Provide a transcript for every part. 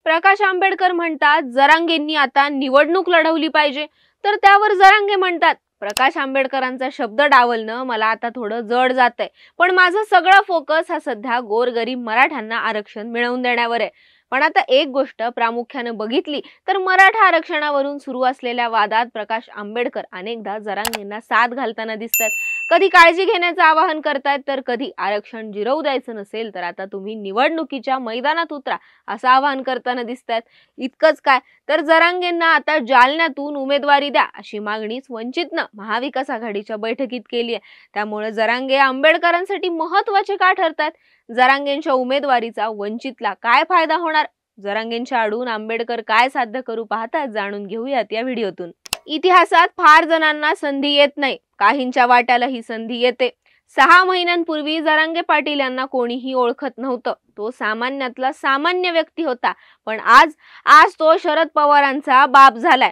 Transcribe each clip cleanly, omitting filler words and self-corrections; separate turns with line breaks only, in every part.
प्रकाश आंबेडकर म्हणतात जरांगेंनी आता निवडणूक लढवली पाहिजे, तर त्यावर जरांगे म्हणतात प्रकाश आंबेडकरांचा शब्द डावलणं मला आता थोडं जड जातंय, पण माझा सगळा फोकस हा सध्या गोरगरीब मराठ्यांना आरक्षण मिळवून देण्यावर आहे. पण आता एक गोष्ट प्रामुख्याने बघितली तर मराठा आरक्षणावरून सुरू असलेल्या वादात प्रकाश आंबेडकर अनेकदा जरांगेंना साथ घालताना दिसतात. कधी काळजी घेण्याचं आवाहन करतात, तर कधी आरक्षण जिरवू द्यायचं नसेल तर आता तुम्ही निवडणुकीच्या मैदानात उतरा असं आवाहन करताना दिसतात. इतकंच काय, तर जरांगेंना आता जालन्यातून उमेदवारी द्या अशी मागणीच वंचितनं महाविकास आघाडीच्या बैठकीत केली आहे. त्यामुळे जरांगे आंबेडकरांसाठी महत्त्वाचे का ठरतात? जरांगेंच्या उमेदवारीचा वंचितला काय फायदा होणार? जरांगेंच्या आडून आंबेडकर काय साध्य करू पाहतात जाणून घेऊयात या व्हिडिओतून. इतिहासात फार जणांना संधी येत नाही, काहींच्या वाट्याला ही संधी येते. 6 महिन्यांपूर्वी जरांगे पाटील यांना कोणीही ओळखत नव्हतं. तो सामान्यातला सामान्य व्यक्ती होता, पण आज तो शरद पवारांचा बाप झालाय.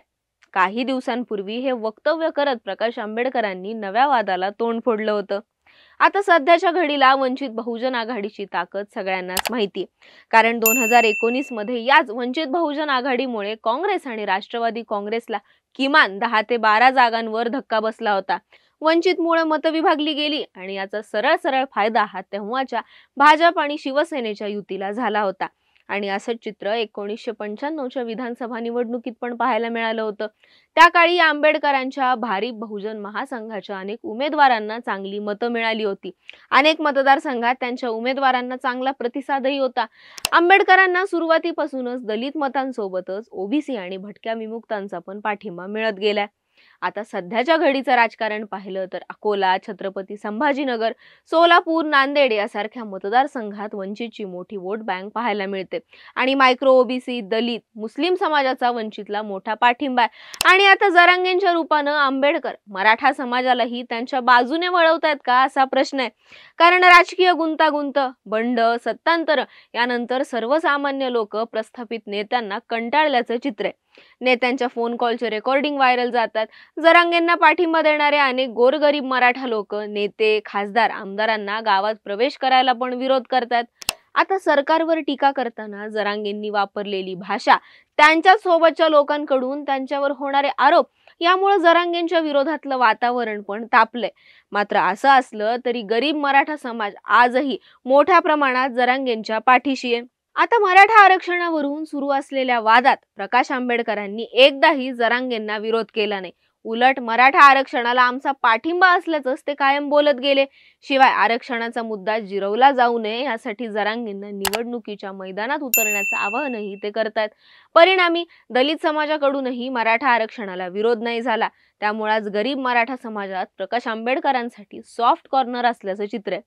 काही दिवसांपूर्वी हे वक्तव्य करत प्रकाश आंबेडकरांनी नव्या वादाला तोंड फोडलं होतं. आता सध्याच्या घडीला वंचित बहुजन आघाडीची ताकद सगळ्यांनाच माहिती, कारण 2019 मध्ये याच वंचित बहुजन आघाडीमुळे काँग्रेस आणि राष्ट्रवादी काँग्रेसला किमान 10 ते 12 जागांवर धक्का बसला होता. वंचितमुळे मतं विभागली गेली आणि याचा सरळ फायदा हा तेव्हाच्या भाजप आणि शिवसेनेच्या युतीला झाला होता. आणि असंच चित्र 1995च्या विधानसभा निवडणुकीत पण पाहायला मिळालं होतं. त्या काळी आंबेडकरांच्या भारिप बहुजन महासंघाच्या अनेक उमेदवारांना चांगली मतं मिळाली होती. अनेक मतदारसंघात त्यांच्या उमेदवारांना चांगला प्रतिसादही होता. आंबेडकरांना सुरुवातीपासूनच दलित मतांसोबतच ओबीसी आणि भटक्या विमुक्तांचा पण पाठिंबा मिळत गेलाय. आता सध्याच्या घडीचं राजकारण पाहिलं तर अकोला, छत्रपती संभाजीनगर, सोलापूर, नांदेड यासारख्या मतदारसंघात वंचितची मोठी वोट बँक पाहायला मिळते आणि मायक्रो ओबीसी, दलित, मुस्लिम समाजाचा वंचितला मोठा पाठिंबा आहे. आणि आता जरांगेंच्या रूपानं आंबेडकर मराठा समाजालाही त्यांच्या बाजूने वळवतायत का असा प्रश्न आहे. कारण राजकीय गुंतागुंत, बंड, सत्तांतर यानंतर सर्वसामान्य लोक प्रस्थापित नेत्यांना कंटाळल्याचं चित्र आहे. नेत्यांच्या फोन कॉलचे रेकॉर्डिंग व्हायरल जातात. जरांगेंना पाठिंबा देणारे अनेक गोरगरीब मराठा लोक नेते, खासदार, आमदारांना गावात प्रवेश करायला पण विरोध करतात. आता सरकारवर टीका करताना जरांगेंनी वापरलेली भाषा, त्यांच्या सोबतच्या लोकांकडून त्यांच्यावर होणारे आरोप यामुळे जरांगेंच्या विरोधातलं वातावरण पण तापलंय. मात्र असं असलं तरी गरीब मराठा समाज आजही मोठ्या प्रमाणात जरांगेंच्या पाठीशी आहे. आता मराठा आरक्षणावरून सुरू असलेल्या वादात प्रकाश आंबेडकरांनी एकदाही जरांगेंना विरोध केला नाही. उलट मराठा आरक्षणाला आमचा पाठिंबा असल्याचंच ते कायम बोलत गेले. शिवाय आरक्षणाचा मुद्दा जिरवला जाऊ नये यासाठी जरांगेंना निवडणुकीच्या मैदानात उतरण्याचं आवाहनही ते करतात. परिणामी दलित समाजाकडूनही मराठा आरक्षणाला विरोध नाही झाला. त्यामुळे आज गरीब मराठा समाजात प्रकाश आंबेडकरांसाठी सॉफ्ट कॉर्नर असल्याचं चित्र आहे.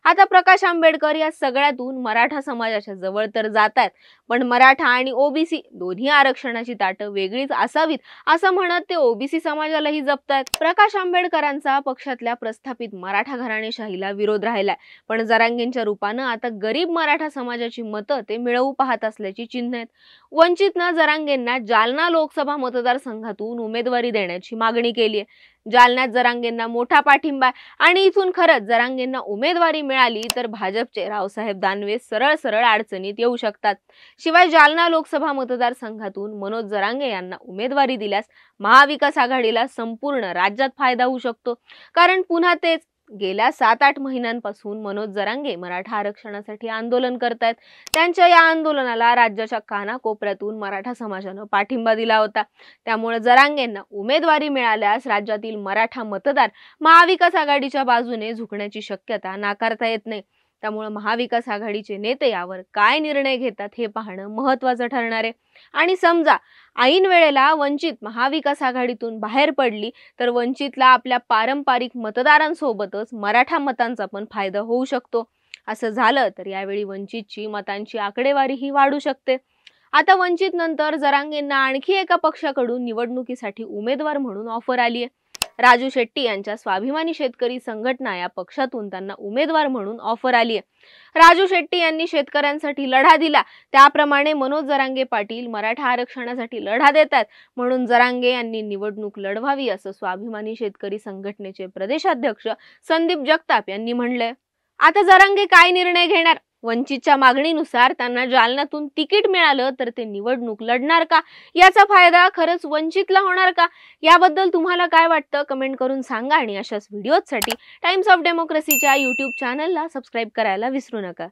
आता प्रकाश आंबेडकर या सगळ्यातून मराठा समाजाच्या जवळ तर जातात, पण मराठा आणि ओबीसी दोन्ही आरक्षणाची ताटं वेगळीच असावीत असं म्हणत ते ओबीसी समाजालाही जपतात. प्रकाश आंबेडकरांचा पक्षातल्या प्रस्थापित मराठा घराणेशाहीला विरोध राहिलाय, पण जरांगेंच्या रूपानं आता गरीब मराठा समाजाची मतं ते मिळवू पाहत असल्याची चिन्ह आहेत. वंचितनं जरांगेंना जालना लोकसभा मतदारसंघातून उमेदवारी देण्याची मागणी केली आहे. जालन्यात जरांगेंना मोठा पाठिंबा आणि इथून खरंच जरांगेंना उमेदवारी मिळाली तर भाजपचे रावसाहेब दानवे सरळ अडचणीत येऊ शकतात. शिवाय जालना लोकसभा मतदारसंघातून मनोज जरांगे यांना उमेदवारी दिल्यास महाविकास आघाडीला संपूर्ण राज्यात फायदा होऊ शकतो. कारण पुन्हा तेच गेल्या 7-8 महिन्यांपासून मनोज जरांगे मराठा आरक्षणासाठी आंदोलन करतायत. त्यांच्या या आंदोलनाला राज्याच्या कानाकोपऱ्यातून मराठा समाजानं पाठिंबा दिला होता. त्यामुळे जरांगेंना उमेदवारी मिळाल्यास राज्यातील मराठा मतदार महाविकास आघाडीच्या बाजूने झुकण्याची शक्यता नाकारता येत नाही. त्यामुळे महाविकास आघाडीचे नेते यावर काय निर्णय घेतात हे पाहणं महत्त्वाचं ठरणार आहे. आणि समजा ऐन वेळेला वंचित महाविकास आघाडीतून बाहेर पडली तर वंचितला आपल्या पारंपरिक मतदारांसोबतच मराठा मतांचा पण फायदा होऊ शकतो. असं झालं तर यावेळी वंचितची मतांची आकडेवारी ही वाढू शकते. आता वंचित नंतर जरांगेंना आणखी एका पक्षाकडून निवडणुकीसाठी उमेदवार म्हणून ऑफर आली आहे. राजू शेट्टी यांच्या स्वाभिमानी शेतकरी संघटना या पक्षातून त्यांना उमेदवार म्हणून ऑफर आली आहे. राजू शेट्टी यांनी शेतकऱ्यांसाठी लढा दिला, त्याप्रमाणे मनोज जरांगे पाटील मराठा आरक्षणासाठी लढा देतात, म्हणून जरांगे यांनी निवडणूक लढवावी असं स्वाभिमानी शेतकरी संघटनेचे प्रदेशाध्यक्ष संदीप जगताप यांनी म्हणलंय. आता जरांगे काय निर्णय घेणार वंचितच्या मागणीनुसार त्यांना जालन्यातून तिकीट मिळालं तर ते निवडणूक लढणार का? याचा फायदा खरंच वंचितला होणार का? याबद्दल तुम्हाला काय वाटतं कमेंट करून सांगा आणि अशाच व्हिडिओसाठी टाइम्स ऑफ डेमोक्रेसीच्या YouTube चॅनलला सबस्क्राईब करायला विसरू नका.